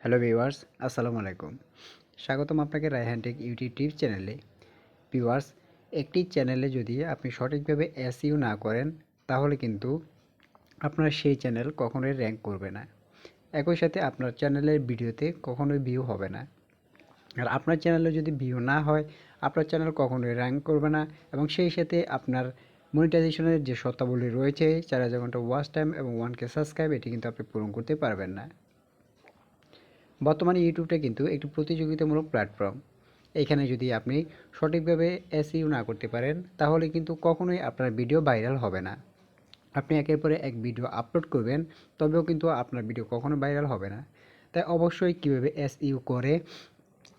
Hello viewers, আসসালামু আলাইকুম। স্বাগতম আপনাকে রায়হান টেক ইউটিউব টিপস চ্যানেলে। ভিউয়ার্স, একটি চ্যানেলে যদি আপনি সঠিকভাবে এসইও না করেন তাহলে কিন্তু আপনার সেই চ্যানেল কখনোই র্যাঙ্ক করবে না। একই সাথে আপনার চ্যানেলের ভিডিওতে কখনোই ভিউ হবে না। আর আপনার চ্যানেলে যদি ভিউ না হয় আপনার চ্যানেল কখনোই র্যাঙ্ক করবে না এবং সেই সাথে আপনার মনিটাইজেশনের যে শর্তাবলী রয়েছে 4000 ঘন্টা ওয়াচ টাইম এবং 1K সাবস্ক্রাইব এটি কিন্তু আপনি পূরণ করতে পারবেন না। বর্তমানে ইউটিউবটা কিন্তু একটি প্রতিযোগিতামূলক প্ল্যাটফর্ম। এখানে যদি আপনি সঠিকভাবে এসইও না করতে পারেন তাহলে কিন্তু কখনোই আপনার ভিডিও ভাইরাল হবে না। আপনি একের পরে এক ভিডিও আপলোড করবেন, তবেও কিন্তু আপনার ভিডিও কখনো ভাইরাল হবে না। তাই অবশ্যই কীভাবে এসইও করে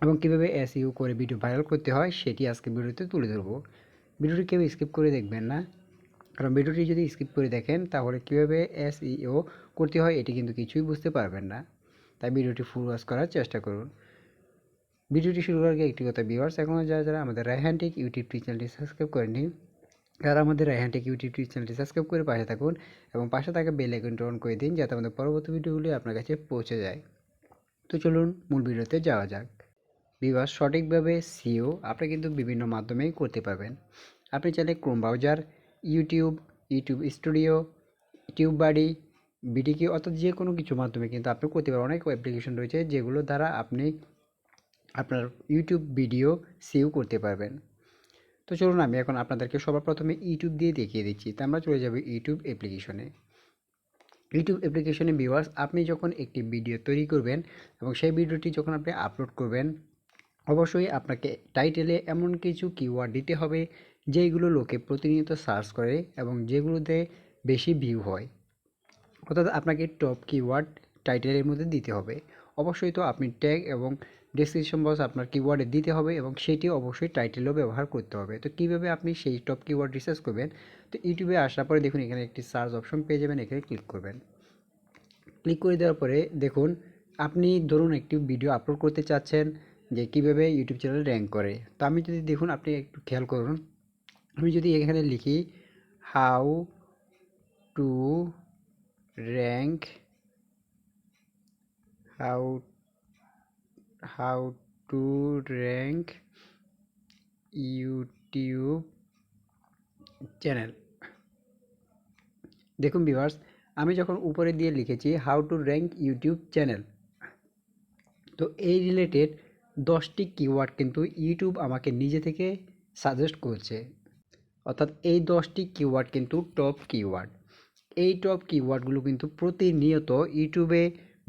এবং কীভাবে এসইও করে ভিডিও ভাইরাল করতে হয় সেটি আজকে ভিডিওতে তুলে ধরবো। ভিডিওটি কেউ স্কিপ করে দেখবেন না, কারণ ভিডিওটি যদি স্কিপ করে দেখেন তাহলে কীভাবে এসইও করতে হয় এটি কিন্তু কিছুই বুঝতে পারবেন না। তাই ভিডিওটি ফুল ওয়াচ করার চেষ্টা করুন। ভিডিওটি শুরু করার আগে একটি কথা, ভিউয়ার্স, এখনও যারা আমাদের রায়হান টেক ইউটিউব চ্যানেলটি সাবস্ক্রাইব করেনি তারা আমাদের রায়হান টেক ইউটিউব চ্যানেলটি সাবস্ক্রাইব করে পাশে থাকুন এবং পাশে থাকা বেল আইকনটি অন করে দিন যাতে আমাদের পরবর্তী ভিডিওগুলি আপনার কাছে পৌঁছে যায়। তো চলুন মূল ভিডিওতে যাওয়া যাক। ভিউয়ার্স, সঠিকভাবে সিইও আপনি কিন্তু বিভিন্ন মাধ্যমেই করতে পারবেন। আপনি চাইলে Chrome browser, YouTube studio, TubeBuddy, vidIQ অর্থাৎ যে কোনো কিছু মাধ্যমে কিন্তু আপনি করতে পারেন। অনেক অ্যাপ্লিকেশন রয়েছে যেগুলো দ্বারা আপনি আপনার ইউটিউব ভিডিও সেভ করতে পারবেন। তো চলুন আমি এখন আপনাদেরকে সবার প্রথমে ইউটিউব দিয়ে দেখিয়ে দিচ্ছি। তো আমরা চলে যাব ইউটিউব অ্যাপ্লিকেশনে। ইউটিউব অ্যাপ্লিকেশনে ভিউয়ার্স, আপনি যখন একটি ভিডিও তৈরি করবেন এবং সেই ভিডিওটি যখন আপনি আপলোড করবেন, অবশ্যই আপনাকে টাইটেলে এমন কিছু কিওয়ার্ড দিতে হবে যেগুলো লোকে প্রতিনিয়ত সার্চ করে এবং যেগুলোতে বেশি ভিউ হয়। অর্থাৎ আপনাকে টপ কিওয়ার্ড টাইটেলের মধ্যে দিতে হবে। অবশ্যই তো আপনি ট্যাগ এবং ডেসক্রিপশন বক্স আপনার কিওয়ার্ডে দিতে হবে এবং সেটি অবশ্যই টাইটেলও ব্যবহার করতে হবে। তো কীভাবে আপনি সেই টপ কিওয়ার্ড রিসার্চ করবেন? তো ইউটিউবে আসার পরে দেখুন এখানে একটি সার্চ অপশন পেয়ে যাবেন, এখানে ক্লিক করবেন। ক্লিক করে দেওয়ার পরে দেখুন আপনি ধরুন একটি ভিডিও আপলোড করতে চাচ্ছেন যে কীভাবে ইউটিউব চ্যানেল র্যাঙ্ক করে। তো আমি যদি দেখুন, আপনি একটু খেয়াল করুন, আমি যদি এখানে লিখি how to rank how how to rank YouTube channel. দেখুন ভিউয়ার্স, আমি যখন উপরে দিয়ে লিখেছি how to rank YouTube channel, তো এই রিলেটেড 10টি কিওয়ার্ড কিন্তু ইউটিউব আমাকে নিজে থেকে সাজেস্ট করছে। অর্থাৎ এই 10টি কিওয়ার্ড কিন্তু টপ কিওয়ার্ড। এই টপ কিওয়ার্ডগুলো কিন্তু প্রতিনিয়ত ইউটিউবে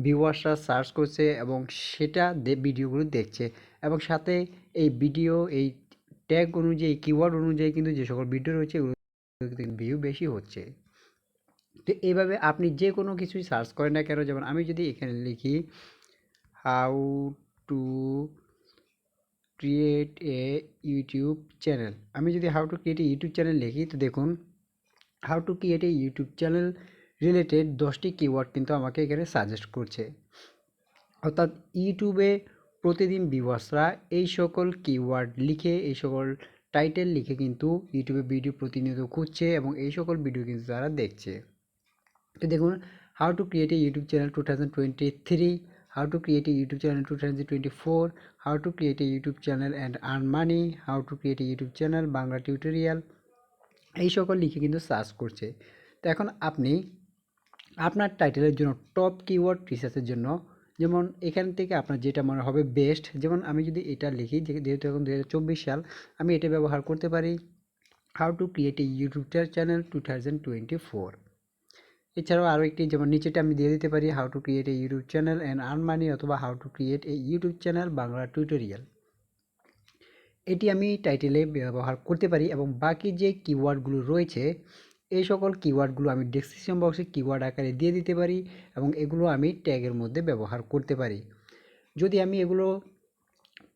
ভিউয়ার্সরা সার্চ করছে এবং সেটা ভিডিওগুলো দেখছে এবং সাথে এই ভিডিও এই ট্যাগ অনুযায়ী কিওয়ার্ড অনুযায়ী কিন্তু যে সকল ভিডিও রয়েছে এগুলো ভিউ বেশি হচ্ছে। তো এইভাবে আপনি যে কোনো কিছুই সার্চ করেন না কেন, যেমন আমি যদি এখানে লিখি how to create a YouTube channel, আমি যদি how to create a YouTube channel লিখি তো দেখুন how to create a YouTube channel related 10টি কিওয়ার্ড কিন্তু আমাকে এখানে সাজেস্ট করছে। অর্থাৎ ইউটিউবে প্রতিদিন ভিউয়ার্সরা এই সকল কিওয়ার্ড লিখে, এই সকল টাইটেল লিখে কিন্তু ইউটিউবে ভিডিও প্রতিনিয়ত খুঁজছে এবং এই সকল ভিডিও কিন্তু তারা দেখছে। তো দেখুন how to create a YouTube channel 2023, how to create a YouTube channel 2024, how to create a YouTube channel and earn money, how to create a YouTube channel Bangla tutorial, এই সকল লিখে কিন্তু সার্চ করছে। তো এখন আপনি আপনার টাইটেলের জন্য টপ কিওয়ার্ড রিসার্চের জন্য, যেমন এখান থেকে আপনার যেটা মনে হবে বেস্ট, যেমন আমি যদি এটা লিখি, যেহেতু এখন 2024 সাল, আমি এটা ব্যবহার করতে পারি how to create a YouTube channel 2024। এছাড়াও আরও একটি, যেমন নিচেটা আমি দিয়ে দিতে পারি how to create a YouTube channel and earn money অথবা how to create a YouTube channel Bangla tutorial. এটি আমি টাইটেলে ব্যবহার করতে পারি এবং বাকি যে কিওয়ার্ডগুলো রয়েছে এই সকল কিওয়ার্ডগুলো আমি ডেসক্রিপশন বক্সে কিওয়ার্ড আকারে দিয়ে দিতে পারি এবং এগুলো আমি ট্যাগের মধ্যে ব্যবহার করতে পারি। যদি আমি এগুলো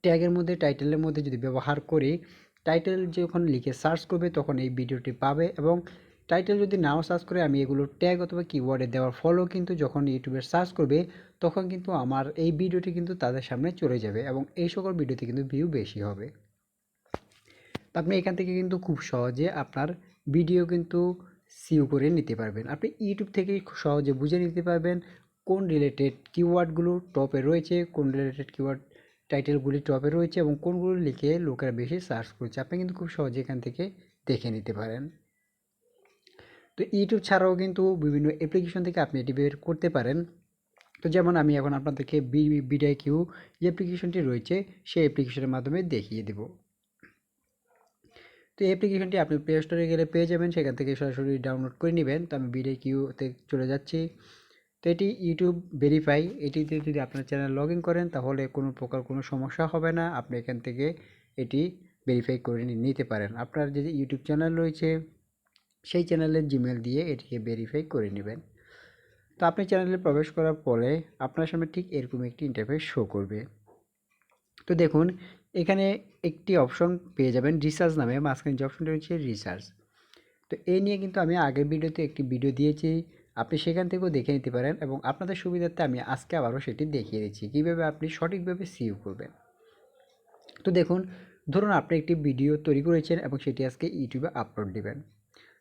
ট্যাগের মধ্যে টাইটেলের মধ্যে যদি ব্যবহার করি, টাইটেল যখন লিখে সার্চ করবে তখন এই ভিডিওটি পাবে এবং টাইটেল যদি নাও সার্চ করে আমি এগুলো ট্যাগ অথবা কিওয়ার্ডে দেওয়ার ফলেও কিন্তু যখন ইউটিউবে সার্চ করবে তখন কিন্তু আমার এই ভিডিওটি কিন্তু তাদের সামনে চলে যাবে এবং এই সকল ভিডিওতে কিন্তু ভিউ বেশি হবে। আপনি এখান থেকে কিন্তু খুব সহজে আপনার ভিডিও কিন্তু সিও করে নিতে পারবেন। আপনি ইউটিউব থেকে সহজে বুঝে নিতে পারবেন কোন রিলেটেড কিওয়ার্ডগুলো টপে রয়েছে, কোন রিলেটেড কিওয়ার্ড টাইটেলগুলি টপে রয়েছে এবং কোনগুলো লিখে লোকেরা বেশি সার্চ করছে, আপনি কিন্তু খুব সহজে এখান থেকে দেখে নিতে পারেন। তো ইউটিউব ছাড়াও কিন্তু বিভিন্ন অ্যাপ্লিকেশন থেকে আপনি এটি বের করতে পারেন। তো যেমন আমি এখন আপনাদেরকে বিডাই কিউ যে অ্যাপ্লিকেশনটি রয়েছে সেই অ্যাপ্লিকেশনের মাধ্যমে দেখিয়ে দেব। তো এই অ্যাপ্লিকেশনটি আপনি প্লে স্টোরে গেলে পেয়ে যাবেন, সেখান থেকে সরাসরি ডাউনলোড করে নেবেন। তো আমি বিডাই কিউতে চলে যাচ্ছি। তো এটি ইউটিউব ভেরিফাই, এটিতে যদি আপনার চ্যানেল লগ ইন করেন তাহলে কোনো প্রকার কোনো সমস্যা হবে না, আপনি এখান থেকে এটি ভেরিফাই করে নিতে পারেন। আপনার যে ইউটিউব চ্যানেল রয়েছে সেই চ্যানেলের জিমেল দিয়ে এটিকে ভেরিফাই করে নেবেন। তো আপনি চ্যানেলে প্রবেশ করার পরে আপনার সামনে ঠিক এরকম একটি ইন্টারফেস শো করবে। তো দেখুন এখানে একটি অপশন পেয়ে যাবেন রিসার্চ নামে, মাঝখানে যে অপশনটা রয়েছে রিসার্চ। তো এই নিয়ে কিন্তু আমি আগের ভিডিওতে একটি ভিডিও দিয়েছি, আপনি সেখান থেকেও দেখে নিতে পারেন এবং আপনাদের সুবিধার্থে আমি আজকে আবারও সেটি দেখিয়ে দিচ্ছি কীভাবে আপনি সঠিকভাবে সিইও করবেন। তো দেখুন, ধরুন আপনি একটি ভিডিও তৈরি করেছেন এবং সেটি আজকে ইউটিউবে আপলোড দিবেন।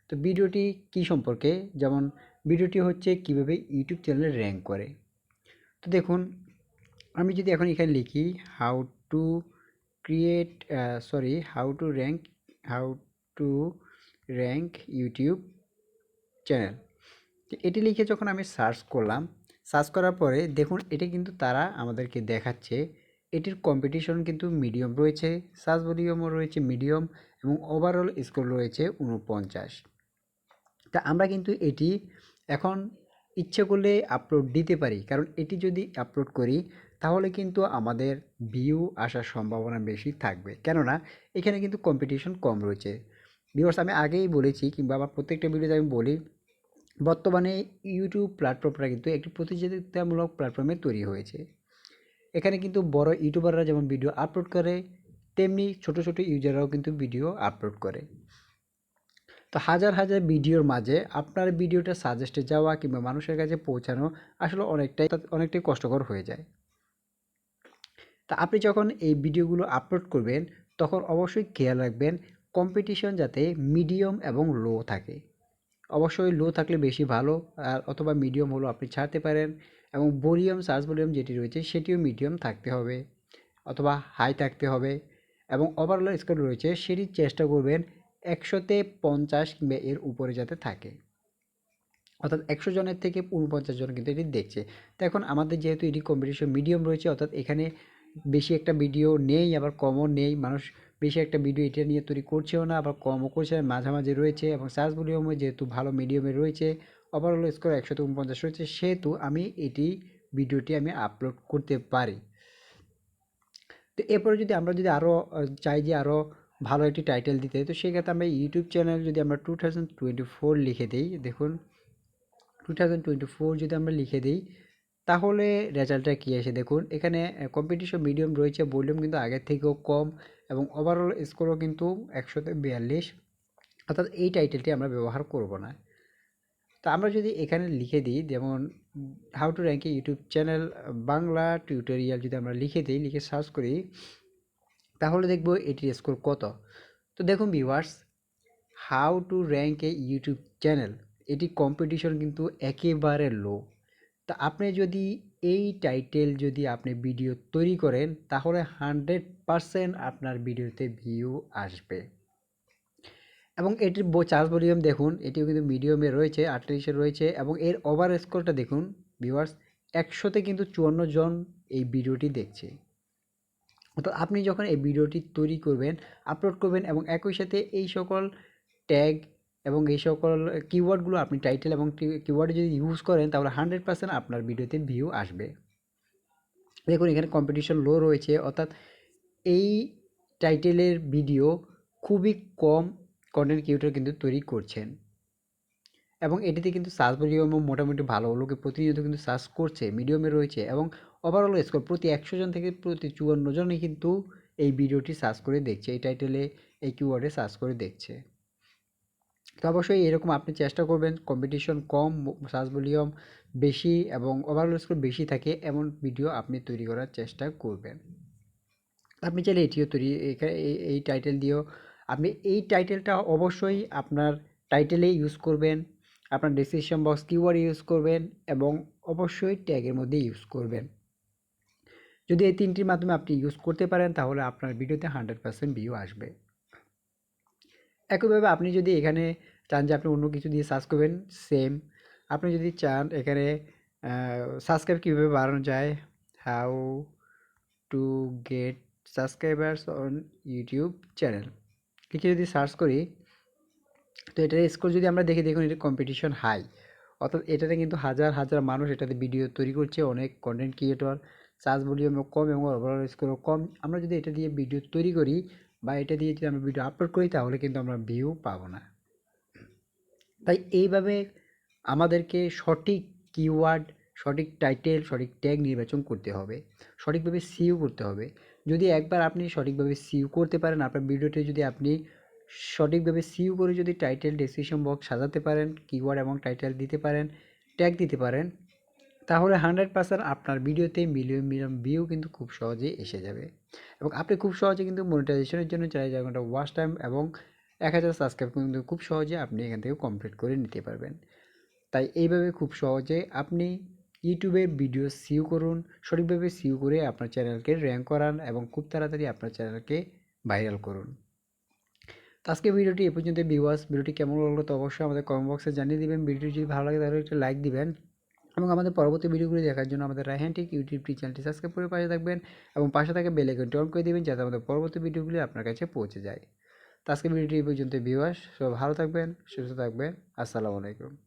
তো ভিডিওটি কী সম্পর্কে, যেমন ভিডিওটি হচ্ছে কীভাবে ইউটিউব চ্যানেলে র্যাঙ্ক করে। তো দেখুন আমি যদি এখন এখানে লিখি how to create how to rank YouTube channel, এটি লিখে যখন আমি সার্চ করলাম, সার্চ করার পরে দেখুন এটা কিন্তু তারা আমাদেরকে দেখাচ্ছে এটির কম্পিটিশন কিন্তু মিডিয়াম রয়েছে, সার্চ ভলিউমও রয়েছে মিডিয়াম এবং ওভারঅল স্কোর রয়েছে 49। তা আমরা কিন্তু এটি এখন ইচ্ছে করলে আপলোড দিতে পারি, কারণ এটি যদি আপলোড করি তাহলে কিন্তু আমাদের ভিউ আসার সম্ভাবনা বেশি থাকবে, কেননা এখানে কিন্তু কম্পিটিশন কম রয়েছে। ভিউয়ার্স আমি আগেই বলেছি কিংবা আমার প্রত্যেকটা ভিডিওতে আমি বলি, বর্তমানে ইউটিউব প্ল্যাটফর্মটা কিন্তু একটি প্রতিযোগিতামূলক প্ল্যাটফর্মে তৈরি হয়েছে। এখানে কিন্তু বড় ইউটিউবাররা যেমন ভিডিও আপলোড করে, তেমনি ছোট ছোট ইউজাররাও কিন্তু ভিডিও আপলোড করে। তো হাজার হাজার ভিডিওর মাঝে আপনার ভিডিওটা সাজেস্টে যাওয়া কিংবা মানুষের কাছে পৌঁছানো আসলে অনেকটাই কষ্টকর হয়ে যায়। তা আপনি যখন এই ভিডিওগুলো আপলোড করবেন তখন অবশ্যই খেয়াল রাখবেন কম্পিটিশন যাতে মিডিয়াম এবং লো থাকে। অবশ্যই লো থাকলে বেশি ভালো, আর অথবা মিডিয়াম হলো আপনি ছাড়তে পারেন, এবং ভলিউম সার্চ ভলিউম যেটি রয়েছে সেটিও মিডিয়াম থাকতে হবে অথবা হাই থাকতে হবে, এবং ওভারঅল স্কোর রয়েছে সেটি চেষ্টা করবেন 100-তে 50 কিংবা এর উপরে যাতে থাকে, অর্থাৎ 100 জনের থেকে 49 জন কিন্তু এটি দেখছে। তো এখন আমাদের যেহেতু এটি কম্পিটিশন মিডিয়াম রয়েছে, অর্থাৎ এখানে বেশি একটা ভিডিও নেই আবার কমও নেই, মানুষ বেশি একটা ভিডিও এটা নিয়ে তৈরি করছেও না আবার কমও করছে না, মাঝামাঝি রয়েছে, এবং সার্চ ভলিউমও যেহেতু ভালো মিডিয়ামে রয়েছে, ওভারঅল স্কোর 149 রয়েছে, সেহেতু আমি ভিডিওটি আমি আপলোড করতে পারি। তো এরপরে যদি আমরা আরও চাই যে আরও ভালো একটি টাইটেল দিতে, তো সেক্ষেত্রে আমরা ইউটিউব চ্যানেল যদি আমরা 2024 লিখে দিই, দেখুন 2024 যদি আমরা লিখে দিই তাহলে রেজাল্টটা কী আসে দেখুন, এখানে কম্পিটিশন মিডিয়াম রয়েছে, ভলিউম কিন্তু আগের থেকেও কম এবং ওভারঅল স্কোরও কিন্তু 100-তে 42, অর্থাৎ এই টাইটেলটি আমরা ব্যবহার করব না। তো আমরা যদি এখানে লিখে দিই যেমন how to rank YouTube channel Bangla tutorial, যদি আমরা লিখে দিই, লিখে সার্চ করি, তাহলে দেখব এটির স্কোর কত। তো দেখুন viewers, how to rank YouTube channel, এটি কম্পিটিশন কিন্তু একেবারে লো। তা আপনি যদি এই টাইটেল যদি আপনি ভিডিও তৈরি করেন তাহলে 100% আপনার ভিডিওতে ভিউ আসবে। এবং এটির চার্জ ভলিউম দেখুন, এটিও কিন্তু মিডিয়ামে রয়েছে, 38-এ রয়েছে, এবং এর ওভার স্কোরটা দেখুন ভিউয়ার্স, 100-তে কিন্তু 54 জন এই ভিডিওটি দেখছে। অর্থাৎ আপনি যখন এই ভিডিওটি তৈরি করবেন, আপলোড করবেন এবং একই সাথে এই সকল ট্যাগ এবং এই সকল কিওয়ার্ডগুলো আপনি টাইটেল এবং কিওয়ার্ডে যদি ইউজ করেন তাহলে 100% আপনার ভিডিওতে ভিউ আসবে। দেখুন এখানে কম্পিটিশন লো রয়েছে, অর্থাৎ এই টাইটেলের ভিডিও খুবই কম কন্টেন্ট ক্রিয়েটর কিন্তু তৈরি করছেন, এবং এটিতে কিন্তু সার্চ ভলিউমও মোটামুটি ভালো, লোকে প্রতিনিয়ত কিন্তু সার্চ করছে, মিডিয়ামে রয়েছে, এবং ওভারঅল স্কোর প্রতি 100 জন থেকে প্রতি 54 জনই কিন্তু এই ভিডিওটি সার্চ করে দেখছে, এই টাইটেলে এই কিওয়ার্ডে সার্চ করে দেখছে। তো অবশ্যই এরকম আপনি চেষ্টা করবেন কম্পিটিশন কম, সার্চ ভলিউম বেশি এবং ওভারঅল স্কোর বেশি থাকে এমন ভিডিও আপনি তৈরি করার চেষ্টা করবেন। আপনি চাইলে এটিও তৈরি এই টাইটেল দিয়েও আপনি এই টাইটেলটা অবশ্যই আপনার টাইটেলে ইউজ করবেন, আপনার ডেসক্রিপশন বক্স কিওয়ার্ড ইউজ করবেন এবং অবশ্যই ট্যাগের মধ্যে ইউজ করবেন। যদি এই 3টির মাধ্যমে আপনি ইউজ করতে পারেন তাহলে আপনার ভিডিওতে 100% ভিউ আসবে। একইভাবে আপনি যদি এখানে চান যে আপনি অন্য কিছু দিয়ে সার্চ করবেন, সেম আপনি যদি চান এখানে সাবস্ক্রাইব কীভাবে বাড়ানো যায়, how to get subscribers on YouTube channel লিখে যদি সার্চ করি, তো এটার স্কোর যদি আমরা দেখি, দেখুন এটা কম্পিটিশন হাই, অর্থাৎ এটাতে কিন্তু হাজার হাজার মানুষ এটাতে ভিডিও তৈরি করছে, অনেক কন্টেন্ট ক্রিয়েটর, সার্চ ভলিউমও কম এবং ওভারঅল স্কোরও কম। আমরা যদি এটা দিয়ে ভিডিও তৈরি করি বা এটা দিয়ে যদি আমরা ভিডিও আপলোড করি তাহলে কিন্তু আমরা ভিউ পাবো না। তাই এইভাবে আমাদেরকে সঠিক কিওয়ার্ড, সঠিক টাইটেল, সঠিক ট্যাগ নির্বাচন করতে হবে, সঠিকভাবে সিইও করতে হবে। যদি একবার আপনি সঠিকভাবে সিইও করতে পারেন, আপনার ভিডিওটি যদি আপনি সঠিকভাবে সিইও করে যদি টাইটেল, ডেসক্রিপশন বক্স সাজাতে পারেন, কিওয়ার্ড এবং টাইটেল দিতে পারেন, ট্যাগ দিতে পারেন, তাহলে 100% আপনার ভিডিওতে মিলিয়ন মিলিয়ন ভিউ কিন্তু খুব সহজেই এসে যাবে এবং আপনি খুব সহজে কিন্তু মনিটাইজেশনের জন্য 4,000 ঘন্টা ওয়াচ টাইম এবং 1,000 সাবস্ক্রাইব কিন্তু খুব সহজে আপনি এখান থেকে কমপ্লিট করে নিতে পারবেন। তাই এইভাবে খুব সহজে আপনি ইউটিউবে ভিডিও সিইও করুন, সঠিকভাবে সিইও করে আপনার চ্যানেলকে র্যাঙ্ক করান এবং খুব তাড়াতাড়ি আপনার চ্যানেলকে ভাইরাল করুন। তো আজকে ভিডিওটি এ পর্যন্ত। ভিউয়ার্স, ভিডিওটি কেমন লাগলো তো অবশ্যই আমাদের কমেন্ট বক্সে জানিয়ে দিবেন। ভিডিওটি যদি ভালো লাগে তাহলে একটা লাইক দিবেন এবং আমাদের পরবর্তী ভিডিওগুলি দেখার জন্য আমাদের রায়হান টেক ইউটিউব চ্যানেলটি সাবস্ক্রাইব করে পাশে থাকবেন এবং পাশে থাকা বেল আইকনটি অন করে দিবেন যাতে আমাদের পরবর্তী ভিডিওগুলি আপনার কাছে পৌঁছে যায়। তো আজকে ভিডিওটি এই পর্যন্ত। ভিউয়ার্স, সবাই ভালো থাকবেন, সুস্থ থাকবেন। আসসালামু আলাইকুম।